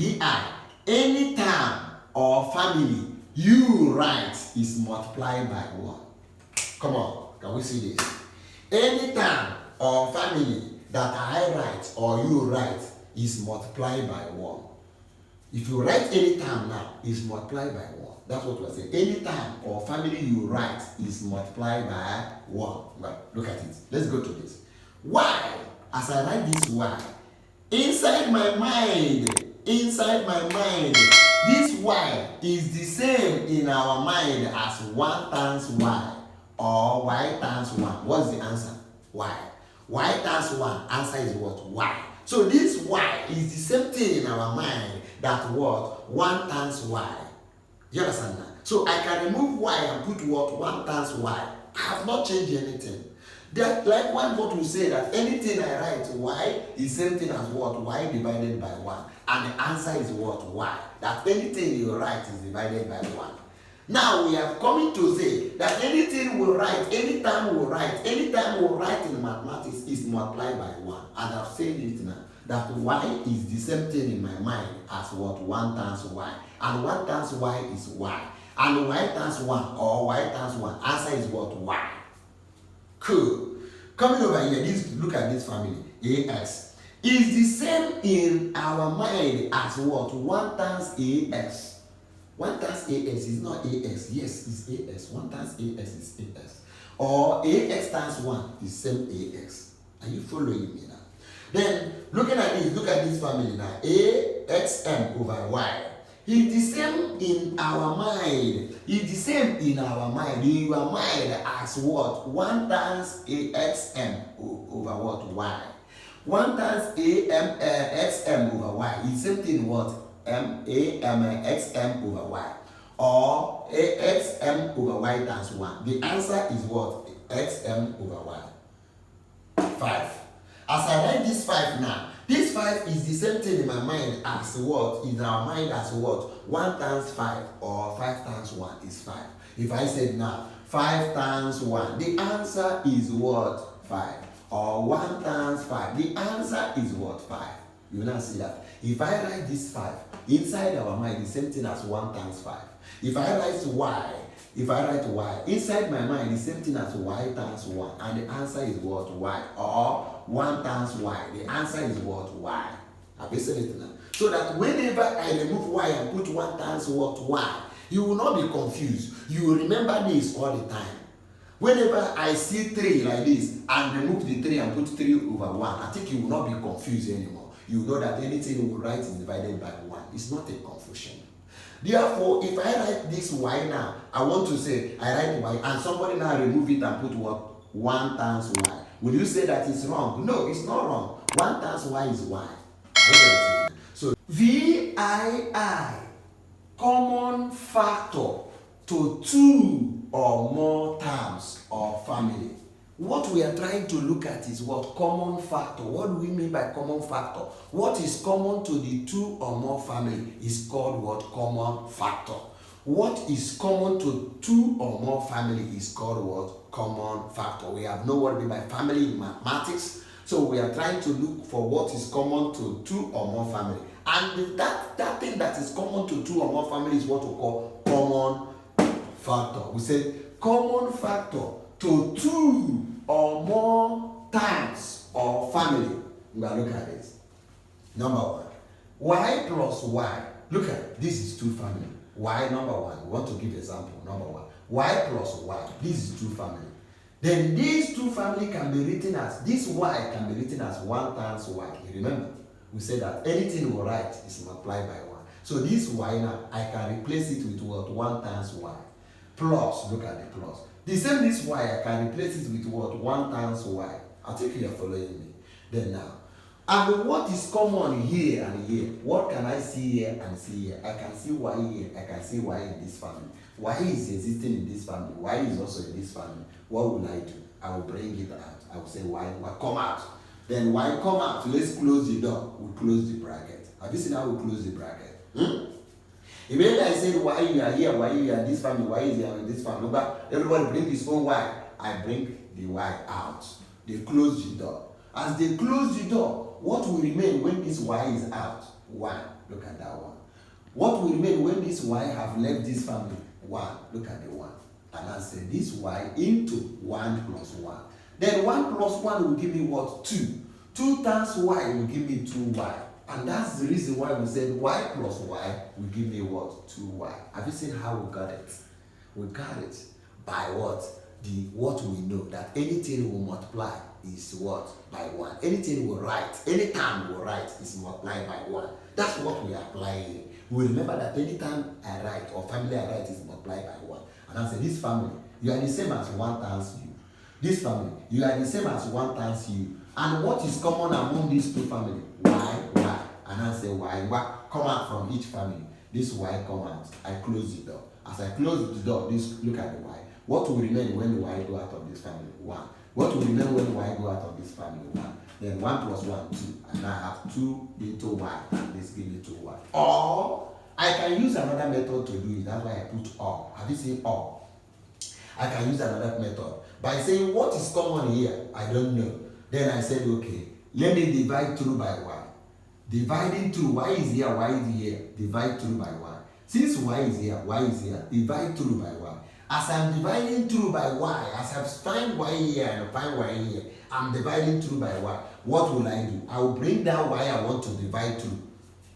VI. Any term or family you write is multiplied by 1. Come on, can we see this? Any term or family that I write or you write is multiplied by 1. If you write any term now, it's multiplied by 1. That's what we're saying. Any term or family you write is multiplied by 1. Well, look at it. Let's go to this. Y, as I write this Y, inside my mind, this Y is the same in our mind as 1 times Y or Y times 1. What's the answer? Y. Y times 1, answer is what? Y. So this Y is the same thing in our mind that what? 1 times Y. You understand that? So I can remove Y and put what? 1 times Y. I have not changed anything. That likewise what we say that anything I write Y is same thing as what? Y divided by 1. And the answer is what? Y. That anything you write is divided by 1. Now we are coming to say that anything we write, anytime we write in mathematics is multiplied by 1. And I've said it now. That Y is the same thing in my mind as what? 1 times Y. And 1 times Y is Y. And Y times 1 or Y times 1, answer is what? Y. Cool. Coming over here, look at this family. AX is the same in our mind as what? 1 times AX. 1 times AX is not AX. Yes, it's AX. 1 times AX is AX. Or AX times 1 is same AX. Are you following me now? Then, look at this family now. AXM over Y. It's the same in our mind. It's the same in our mind. In your mind as what? 1 times AXM over what? Y. 1 times AXM over Y is same thing what? AXM over Y. Or AXM over Y times 1. The answer is what? XM over Y. 5. As I write this 5 now, this 5 is the same thing in my mind as what? In our mind as what? 1 times 5 or 5 times 1 is 5. If I said now, 5 times 1, the answer is what? 5. Or 1 times 5, the answer is what? 5. You now see that. If I write this 5, inside our mind, the same thing as 1 times 5. If I write Y, inside my mind, the same thing as Y times 1. And the answer is what? Y. Or 1 times Y. The answer is what? Y. Have you seen it now? So that whenever I remove Y and put 1 times what? Y, you will not be confused. You will remember this all the time. Whenever I see 3 like this and remove the 3 and put 3 over 1, I think you will not be confused anymore. You know that anything you will write is divided by 1. It's not a confusion. Therefore, if I write this Y now, I want to say I write Y and somebody now remove it and put what? 1 times Y. Will you say that it's wrong? No, it's not wrong. 1 times Y is Y. So VII, common factor to 2 or more terms or family. What we are trying to look at is what? Common factor. What do we mean by common factor? What is common to the 2 or more family is called what? Common factor. What is common to 2 or more family is called what? Common factor. We have no what we mean by family in mathematics. So we are trying to look for what is common to 2 or more family. And that thing that is common to 2 or more family is what we call common factor. We say common factor to 2 or more terms or family. We are looking at this. Number 1. Y plus Y. Look at this is 2 family. Y number 1. We want to give example. Number 1. Y plus Y. This is 2 family. Then these 2 family can be written as, this Y can be written as 1 times Y. You remember? We said that anything we write is multiplied by 1. So this Y now, I can replace it with what? 1 times Y. Plus, look at the plus. The same this Y, I can replace it with what? 1 times Y. I think you are following me. Then now, and what is common here and here? What can I see here and see here? I can see Y here. I can see Y in this family. Y is existing in this family. Y is also in this family. What will I do? I will bring it out. I will say Y come out. Then Y come out. Let's close the door. We close the bracket. Have you seen how we close the bracket? Immediately I said Y you are here, Y you are in this family, Y is here in this family. But everybody bring his own Y. I bring the Y out. They close the door. As they close the door, what will remain when this Y is out? 1. Look at that one. What will remain when this y have left this family? 1. Look at the 1. And I say this y into 1 plus 1. Then 1 plus 1 will give me what? 2. 2 times y will give me 2y. And that's the reason why we said y plus y will give me what? 2y. Have you seen how we got it? We got it by what? What we know, that anything we multiply is what? By 1. Anything we write, anytime we write is multiplied by 1. That's what we are applying. We remember that anytime I write or family I write is multiplied by 1. And I say this family, you are the same as 1 times you. This family, you are the same as 1 times you. And what is common among these two families? Y. And I say y. Come out from each family. This y come out. I close the door. As I close the door, look at the y. What will remain when the y go out of this family? 1. What will remain when the y go out of this family? 1. Then 1 plus 1, 2. And I have 2 into y. And this gives me 2y. Or I can use another method to do it. That's why I put or. Have you seen or? I can use another method. By saying what is common here, I don't know. Then I said, okay, let me divide through by y. Dividing through, y is here, y is here. Divide through by y. Since y is here, divide through by y. As I'm dividing through by y, as I find y here and find y here, I'm dividing through by y. What will I do? I will bring that y I want to divide through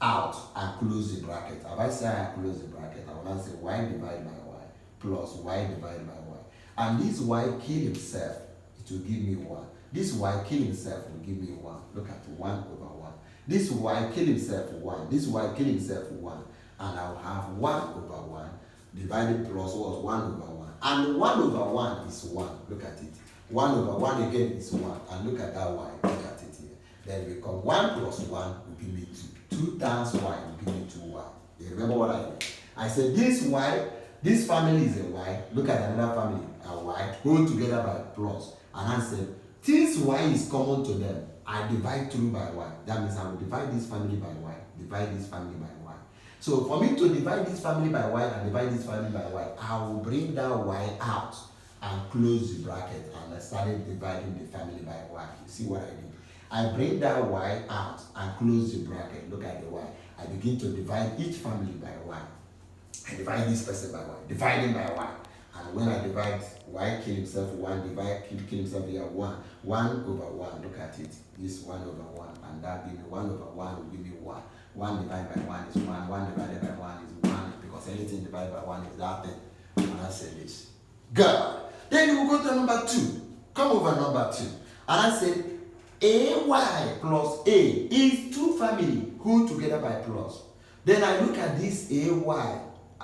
out and close the bracket. If I say I close the bracket, I will now say y divided by y plus y divided by y. And this y kill himself, it will give me 1. This y kill himself will give me 1. Look at 1 over 1. This y kill himself 1. This y kill himself 1. And I will have 1 over 1 divided plus what? 1 over 1. And 1 over 1 is 1. Look at it. 1 over 1 again is 1. And look at that y. Look at it here. Then it becomes 1 plus 1 will give me 2. 2 times y will give me 2y. You remember what I did? I said this y, this family is a y. Look at another family, a y. Hold together by plus. And I said, since y is common to them, I divide through by y. That means I will divide this family by y. Divide this family by y. So for me to divide this family by y and divide this family by y, I will bring that y out and close the bracket, and I started dividing the family by y. You see what I did? I bring that y out and close the bracket. Look at the y. I begin to divide each family by y. I divide this person by y, dividing by y. And when I divide, y kill himself 1, divide, kill himself here 1. 1 over 1, look at it. This 1 over 1, and that give me 1 over 1 will give me 1. 1 divided by 1 is 1, 1 divided by 1 is 1, because anything divided by 1 is that thing. And I say this. Good. Then you will go to number 2. Come over number 2. And I said, AY plus A is two family who together by plus. Then I look at this AY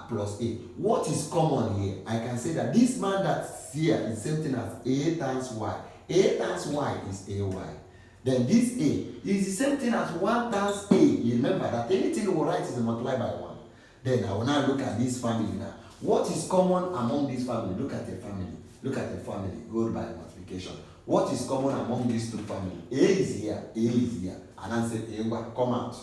plus A. What is common here? I can say that this man that's here is same thing as A times Y. A times Y is AY. Then this A is the same thing as 1 times A. You remember that anything we write is multiplied by 1. Then I will now look at this family now. What is common among this family? Look at the family. Look at the family. Go by multiplication. What is common among these two families? A is here, A is here. And I say A will come out.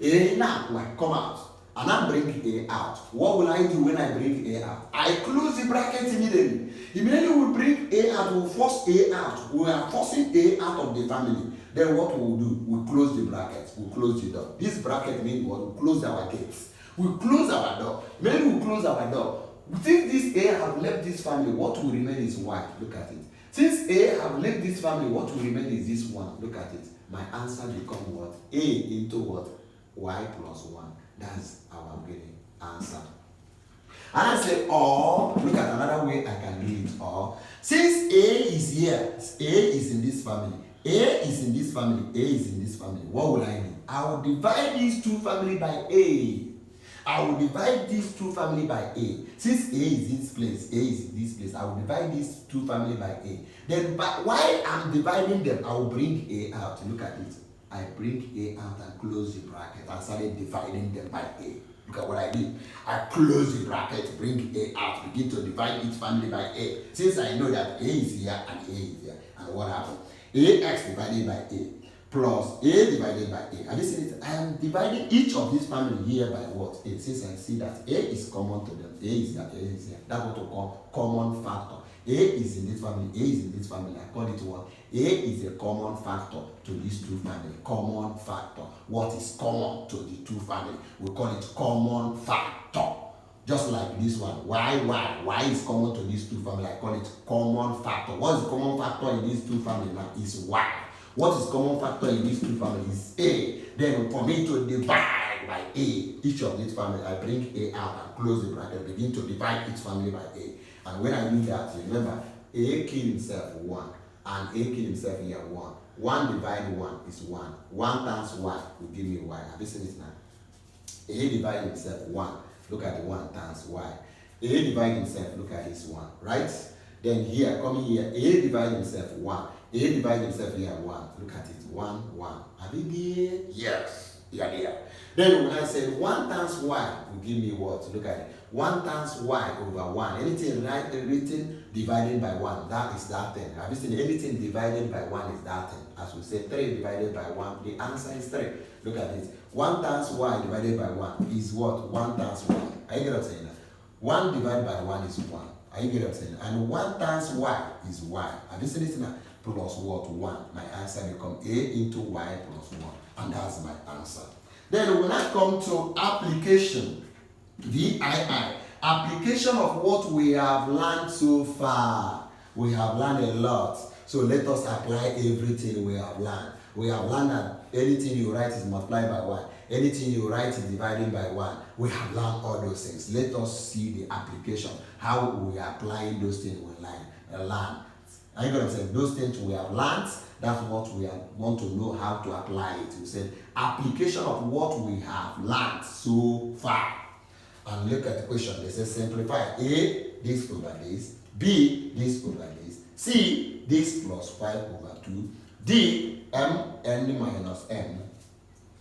A now will come out. And I bring A out. What will I do when I bring A out? I close the bracket immediately. Immediately we bring A out, we force A out. We are forcing A out of the family. Then what we will do? We close the bracket. We close the door. This bracket means what? We close our gates. We close our door. Immediately we close our door. Since this A have left this family, what will remain is Y. Look at it. Since A have left this family, what will remain is this 1. Look at it. My answer becomes what? A into what? Y plus 1. That's our getting answer. And I say, or, look at another way I can do it. Or, since A is here, A is in this family, A is in this family, A is in this family, what will I do? I will divide these two families by A. I will divide these two families by A. Since A is this place, A is in this place, I will divide these two families by A. Then while I'm dividing them, I will bring A out. Look at it. I bring A out and close the bracket. I started dividing them by A. Look at what I did. I close the bracket, bring A out, begin to divide each family by A. Since I know that A is here and A is here. And what happened? AX divided by A plus A divided by A. And this is, I am dividing each of these families here by what? A. Since I see that A is common to them. A is here, A is here. That's what we call common factor. A is in this family, A is in this family. I call it what? A is a common factor to these two families. Common factor. What is common to the two families? We call it common factor. Just like this one. Y is common to these two families. I call it common factor. What is the common factor in these two families now? Is Y. What is common factor in these two families? Is A. Then for me to divide by A, each of these families, I bring A out and close the bracket, begin to divide each family by A. And when I do that, remember, A killed himself 1, and A killed himself here 1. 1 divided 1 is 1. 1 times 1 will give me Y. Have you seen it now? A divided himself 1. Look at the 1 times Y. A divided himself, look at this 1, right? Then here, coming here, A divided himself 1. A divided himself here 1. Look at it, 1, 1. Have you there? Yes. Yeah. Then when I said 1 times Y will give me what? Look at it. 1 times Y over 1. Anything written divided by 1, that is that thing. Have you seen anything divided by 1 is that thing? As we say 3 divided by 1, the answer is 3. Look at it. 1 times Y divided by 1 is what? 1 times 1. Are you get what I'm saying? 1 divided by 1 is 1. Are you get what I'm saying? And 1 times Y is Y. Have you seen it now? Plus what? 1. My answer becomes A into Y plus 1. And that's my answer. Then when I come to application, VII, application of what we have learned so far. We have learned a lot. So let us apply everything we have learned. We have learned that anything you write is multiplied by 1. Anything you write is divided by 1. We have learned all those things. Let us see the application, how we are applying those things we learn. Are you going to say those things we have learned? That's what we want to know how to apply it. We said application of what we have learned so far. And look at the question. They say simplify. A, this over this. B, this over this. C, this plus 5 over 2. D, n minus m.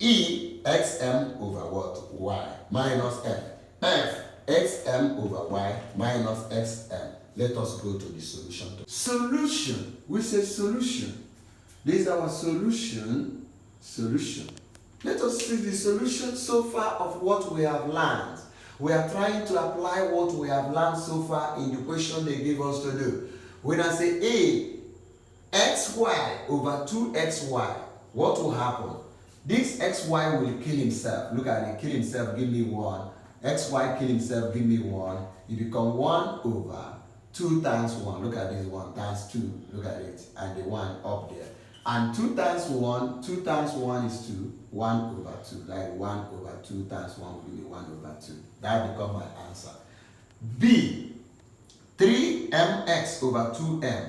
E, xm over what? Y minus m. F, xm over y minus xm. Let us go to the solution. Solution. We say solution. This is our solution. Solution. Let us see the solution so far of what we have learned. We are trying to apply what we have learned so far in the question they give us to do. When I say A, xy over 2xy, what will happen? This xy will kill himself. Look at it, kill himself, give me 1. Xy kill himself, give me 1. It becomes 1 over 2 times 1. Look at this 1 times 2. Look at it. And the 1 up there. And 2 times 1, 2 times 1 is 2. 1 over 2. Like 1 over 2 times 1 will be 1 over 2. That becomes my answer. B, 3mx over 2m.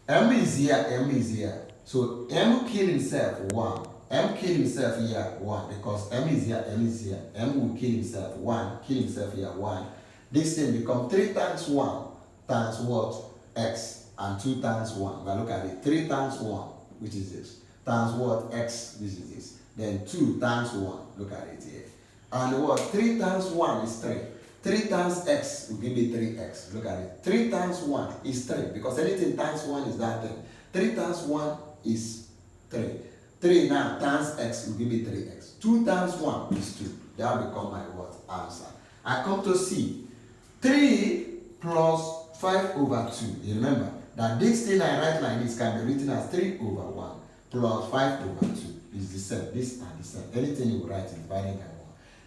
M is here, M is here. So M kill himself 1. M kill himself here 1 because M is here, M is here. M will kill himself 1, kill himself here 1. This thing becomes 3 times 1 times what? X. And 2 times 1. Now look at it. 3 times 1, which is this. Times what? X, which is this. Then 2 times 1. Look at it here. And what? 3 times 1 is 3. 3 times x will give me 3x. Look at it. 3 times 1 is 3. Because anything times 1 is that thing. 3 times 1 is 3. 3 now times x will give me 3x. 2 times 1 is 2. That will become my what? Answer. I come to C. 3 plus 5 over 2. You remember that this thing I write like this can be written as 3 over 1 plus 5 over 2 is the same. This and the same. Anything you write is divided by 1.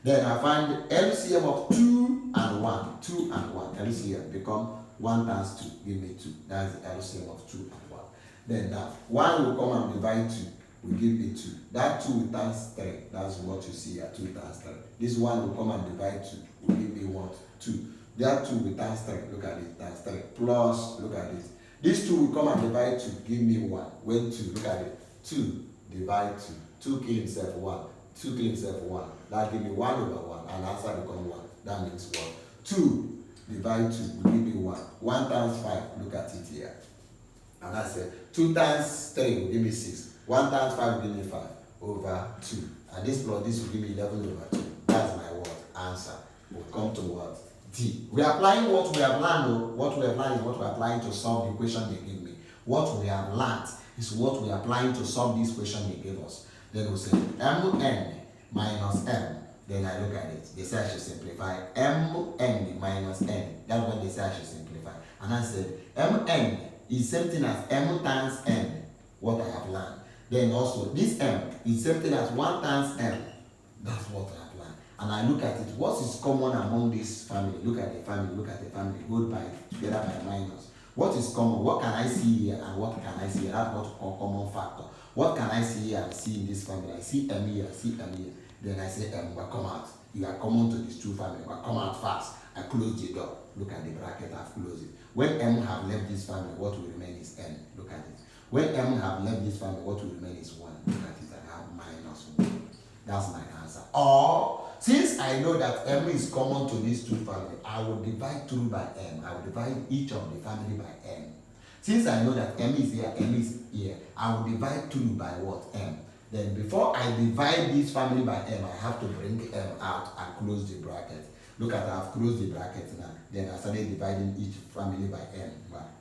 Then I find the LCM of 2 and 1. 2 and 1. LCM become 1 times 2. Give me 2. That's the LCM of 2 and 1. Then that 1 will come and divide 2. Will give me 2. That 2 times 3. That's what you see here. 2 times 3. This 1 will come and divide 2. Will give me what? 2. That 2 will times 3. Look at it. Times 3. Plus, look at it. This 2 will come and divide 2. Give me 1. When 2, look at it. 2 divide 2. 2 kill himself 1. 2 kill himself 1. That give me 1 over 1. And answer become 1. That means 1. 2 divide 2 will give me 1. 1 times 5. Look at it here. And that's it. 2 times 3 will give me 6. 1 times 5 will give me 5 over 2. And this plus this will give me 11 over 2. That's my what? Answer. We'll come to what? D. We are applying what we have learned. What we have learned is what we are applying to solve the equation they give me. What we have learned is what we are applying to solve this question they gave us. Then we say mn minus m. Then I look at it. They say I should simplify mn minus n. That's what they say I should simplify. And I said mn is same thing as m times n, what I have learned. Then also this m is same thing as 1 times m. That's what I have learned. And I look at it. What is common among this family? Look at the family. Look at the family. Go by together by minus. What is common? What can I see here and what can I see here? That's what we call common factor. What can I see here and see in this family? I see m here, I see m here. Then I say m will come out. You are common to these two families. Will come out fast. I close the door. Look at the bracket. I've closed it. When m have left this family, what will remain is n. Look at it. When m have left this family, what will remain is 1. Look at it. I have minus 1. That's my answer. Or since I know that m is common to these two families, I will divide through by m. I will divide each of the family by m. Since I know that m is here, m is here, I will divide through by what? M. Then before I divide this family by m, I have to bring m out and close the bracket. Look at I've closed the bracket now. Then I started dividing each family by m.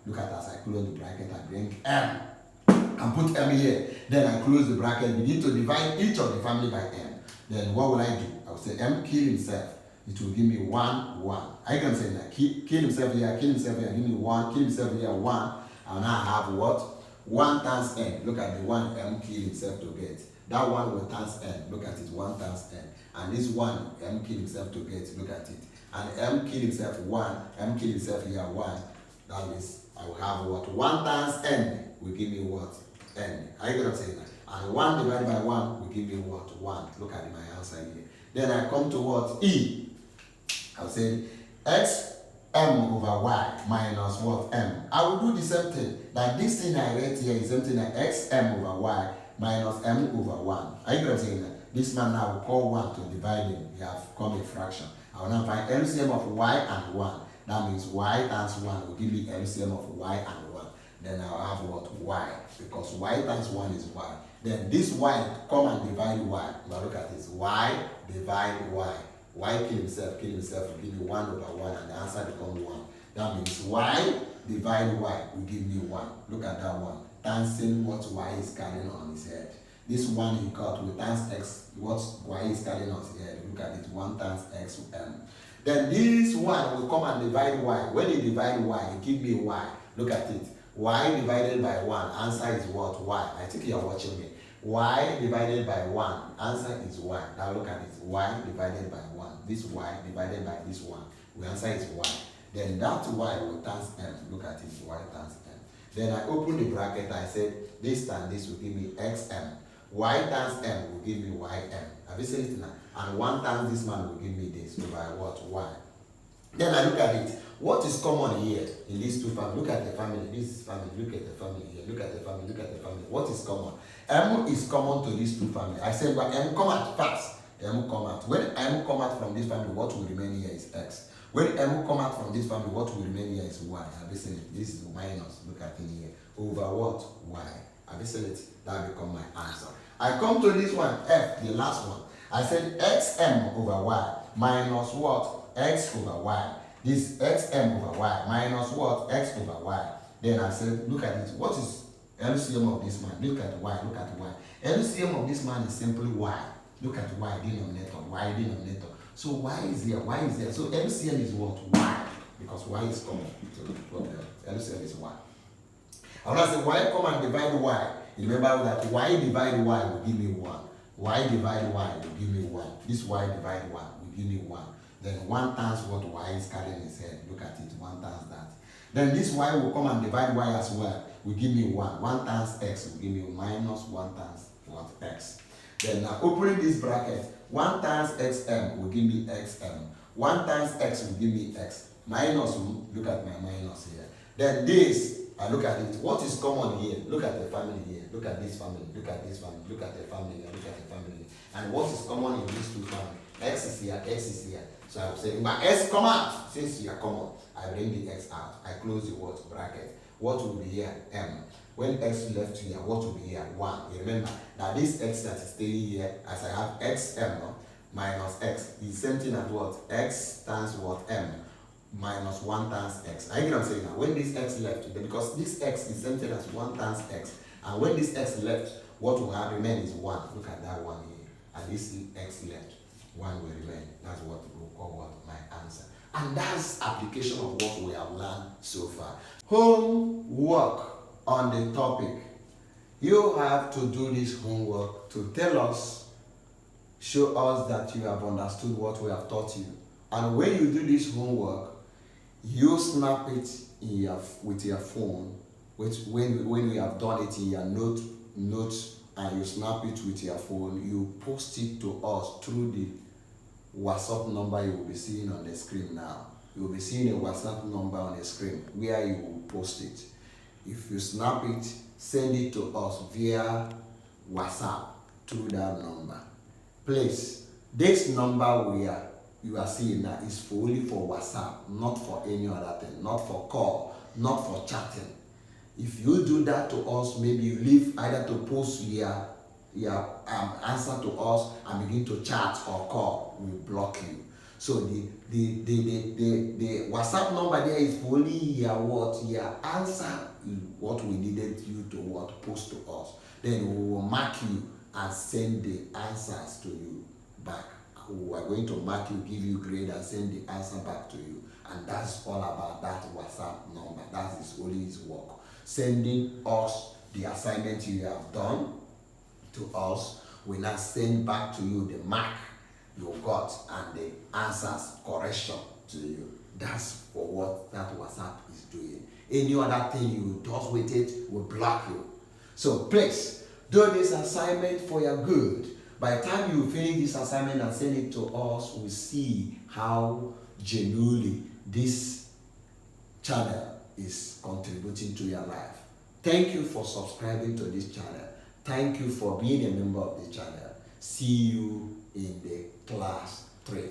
Look at as I close the bracket, I bring m and put m here. Then I close the bracket, begin to divide each of the family by m. Then what will I do? I will say m kill himself. It will give me 1, 1. I can say that kill himself here, give me 1, kill himself here, 1. And now I have what? 1 times n. Look at the 1 m kill himself to get. That 1 will times n. Look at it, 1 times n. And this 1 m kill himself to get. Look at it. And m kill himself 1, m kill himself here 1. That means I will have what? 1 times n will give me what? N. Are you gonna say that? And 1 divided by 1 will give me what? 1. Look at my answer here. Then I come to what? E. I'll say x m over y minus what? M. I will do the same thing. That this thing I write here is something like x m over y minus m over 1. Are you going to say that? This man now will call 1 to divide him. We have come a fraction. I will now find LCM of y and 1. That means y times 1 will give me LCM of y and 1. Then I'll have what? Y. Because y times 1 is y. Then this y come and divide y. Now look at this. Y divide y. Y kill himself will give me 1 over 1 and the answer becomes 1. That means y divide y will give me 1. Look at that one. Dancing what y is carrying on his head. This one he got will times x what y is carrying on his head. Look at it. 1 times x m. Then this one will come and divide y. When he divide y, he give me y. Look at it. Y divided by 1. Answer is what? Y. I think you are watching me. Y divided by 1. Answer is y. Now look at it. Y divided by 1. This y divided by this 1. The answer is y. Then that y will times m. Look at it. Y times m. Then I open the bracket. I said this times this will give me xm. Y times m will give me ym. Have you seen it now? And 1 times this man will give me this by what? Y. Then I look at it. What is common here in these two families? Look at the family. This is family. Look at the family here. Look at the family. Look at the family. What is common? M is common to these two families. I said, but M come out fast. M come out. When M come out from this family, what will remain here is X. When M come out from this family, what will remain here is Y. Have you seen it? This is minus. Look at it here. Over what? Y. Have you seen it? That become my answer. I come to this one, F, the last one. I said xm over y minus what? X over y. This xm over y minus what? X over y. Then I said, look at it. What is LCM of this man? Look at y. Look at y. LCM of this man is simply y. Look at y denominator. Y denominator. So y is here. Y is here. So LCM is what? Y. Because y is common. So LCM is y. I want to say y come and divide y. Remember that y divide y will give me 1. Y divide y will give me 1. This y divide 1 will give me 1. Then 1 times what y is carrying his head. Look at it. 1 times that. Then this y will come and divide y as well. Will give me 1. 1 times x will give me minus 1 times what? X. Then now opening this bracket, 1 times xm will give me xm. 1 times x will give me x. Minus, look at my minus here. Then this, I look at it. What is common here? Look at the family here. Look at this family. Look at this family. Look at the family here. Look at the family here. And what is common in these two families? X is here. X is here. So I will say, my x come out. Since you are common, I bring the x out. I close the what? Bracket. What will be here? M. When x left here, what will be here? 1. You remember that this x that is staying here, as I have xm minus x, is same thing as what? X times what? M. -1 times x. Are you know what I'm saying now? When this x left, because this x is same thing as 1 times x, And when this x left, what will have remain is 1. Look at that 1 here. And this x left, 1 will remain. That's what we'll call what? My answer. And that's application of what we have learned so far. Homework on the topic. You have to do this homework to tell us, show us that you have understood what we have taught you. And when you do this homework, you snap it with your phone. When you have done it in your notes, and you snap it with your phone, you post it to us through the WhatsApp number you will be seeing on the screen now. You will be seeing a WhatsApp number on the screen where you will post it. If you snap it, send it to us via WhatsApp through that number. Please, this number you are seeing now is only for WhatsApp, not for any other thing, not for call, not for chatting. If you do that to us, maybe you leave either to post your answer to us and begin to chat or call, we block you. So the WhatsApp number there is for only your answer, what we needed you to post to us. Then we will mark you and send the answers to you back. We are going to mark you, give you grade, and send the answer back to you. And that's all about that WhatsApp number. That is only his work. Sending us the assignment you have done to us, we now send back to you the mark you got and the answers correction to you. That's for what that WhatsApp is doing. Any other thing you do with it will block you. So please do this assignment for your good. By the time you finish this assignment and send it to us, we'll see how genuinely this channel is contributing to your life. Thank you for subscribing to this channel. Thank you for being a member of the channel. See you in the class 3.